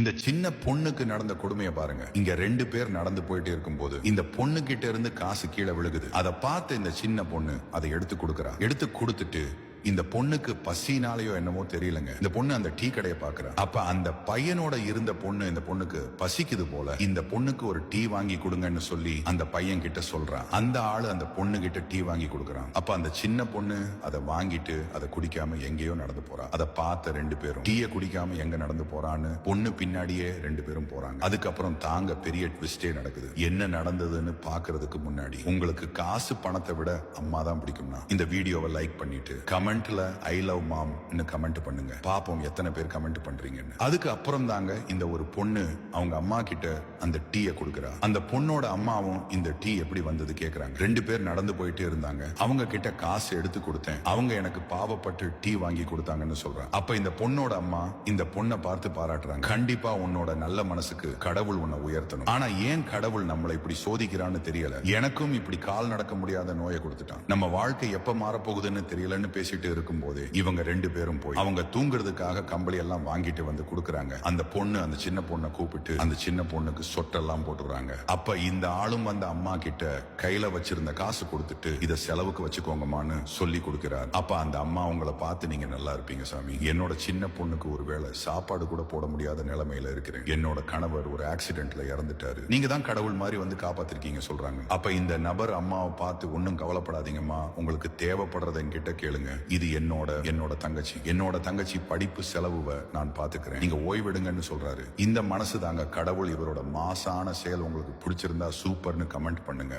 இந்த சின்ன பொண்ணுக்கு நடந்த கொடுமையை பாருங்க. இங்க 2 பேர் நடந்து போயிட்டே இருக்கும்போது இந்த பொண்ணு கிட்ட இருந்து காசு கீழே விழுகுது. அதை பார்த்து இந்த சின்ன பொண்ணு அதை எடுத்து கொடுக்கறா. எடுத்து கொடுத்துட்டு இந்த பொண்ணுக்கு பசினாலேயோ என்னமோ தெரியலங்க, இந்த பொண்ணு அந்த டீ கடையை பாக்குறா. அப்ப அந்த பையனோட இருந்த பொண்ணு இந்த பொண்ணுக்கு பசிக்குது போல, இந்த பொண்ணுக்கு ஒரு டீ வாங்கி கொடுங்கன்னு சொல்லி அந்த பையன் கிட்ட சொல்றான். அந்த ஆளு அந்த பொண்ணு கிட்ட டீ வாங்கி கொடுக்கறான். அப்ப அந்த சின்ன பொண்ணு அதை வாங்கிட்டு அதை குடிக்காம எங்கேயோ நடந்து போறா. அதை பார்த்த 2 பேரும் டீயை குடிக்காம எங்க நடந்து போறான்னு பொண்ணு பின்னாடியே 2 பேரும் போறாங்க. அதுக்கப்புறம் தாங்க பெரிய ட்விஸ்டே நடக்குது. என்ன நடந்ததுன்னு பாக்குறதுக்கு முன்னாடி உங்களுக்கு காசு பணத்தை விட அம்மா தான் பிடிக்கும்னா இந்த வீடியோவை லைக் பண்ணிட்டு கமெண்ட்ல ஐ லவ் மாம் கமெண்ட் பண்ணுங்க. பாப்போம் எத்தனை பேர் கமெண்ட் பண்றீங்கன்னு. அதுக்கு அப்புறம் தாங்க இந்த ஒரு பொண்ணு அவங்க அம்மா கிட்ட அந்த டீயை கொடுக்கறா. அந்த பொண்ணோட அம்மாவும் இந்த டீ எப்படி வந்தது கேக்குறாங்க. 2 பேர் நடந்து போயிட்டே இருந்தாங்க. அவங்க கிட்ட காசு எடுத்து கொடுத்தேன், அவங்க எனக்கு பாவப்பட்டு டீ வாங்கி கொடுத்தாங்கன்னு சொல்றாங்க. அப்ப இந்த பொண்ணோட அம்மா இந்த பொண்ணை பார்த்து பாராட்டுறாங்க. கண்டிப்பா உன்னோட நல்ல மனசுக்கு கடவுள் உன்னை உயர்த்தணும். ஆனா ஏன் கடவுள் நம்மளை இப்படி சோதிக்கிறான்னு தெரியல. எனக்கும் இப்படி கால் நடக்க முடியாத நோயை கொடுத்துட்டான். நம்ம வாழ்க்கை எப்ப மாறப்போகுதுன்னு தெரியலன்னு பேசிட்டு இருக்கும் போது இவங்க 2 பேரும் போய் அவங்க தூங்குறதுக்காக கம்பளி எல்லாம் வாங்கிட்டு வந்து கொடுக்கறாங்க. அந்த பொண்ணு அந்த சின்ன பொண்ணை கூப்பிட்டு அந்த சின்ன பொண்ணுக்கு சொட்டெல்லாம் போட்டுறாங்க. அப்ப இந்த ஆளும் வந்து அம்மா கிட்ட கையில வச்சிருந்த காசு கொடுத்துட்டு இத செலவுக்கு வச்சுக்கோங்கம்மான்னு சொல்லி கொடுக்கிறார். அப்ப அந்த அம்மா உங்களை பார்த்து நீங்க நல்லா இருப்பீங்க சாமி, என்னோட சின்ன பொண்ணுக்கு ஒருவேளை சாப்பாடு கூட போட முடியாத நிலைமையில இருக்கிறேன், என்னோட கணவர் ஒரு ஆக்சிடென்ட்ல இறந்துட்டாரு, நீங்க தான் கடவுள் மாதிரி வந்து காப்பாத்திருக்கீங்க சொல்றாங்க. அப்ப இந்த நபர் அம்மாவை பார்த்து ஒன்னும் கவலைப்படாதீங்கம்மா, உங்களுக்கு தேவைப்படுறத என்கிட்ட கேளுங்க, இது என்னோட தங்கச்சி படிப்பு செலவுவை நான் பாத்துக்கிறேன், நீங்க ஓய்வெடுங்கன்னு சொல்றாரு. இந்த மனசு தாங்க கடவுள். இவரோட மாசான செயல் உங்களுக்கு பிடிச்சிருந்தா சூப்பர்னு கமெண்ட் பண்ணுங்க.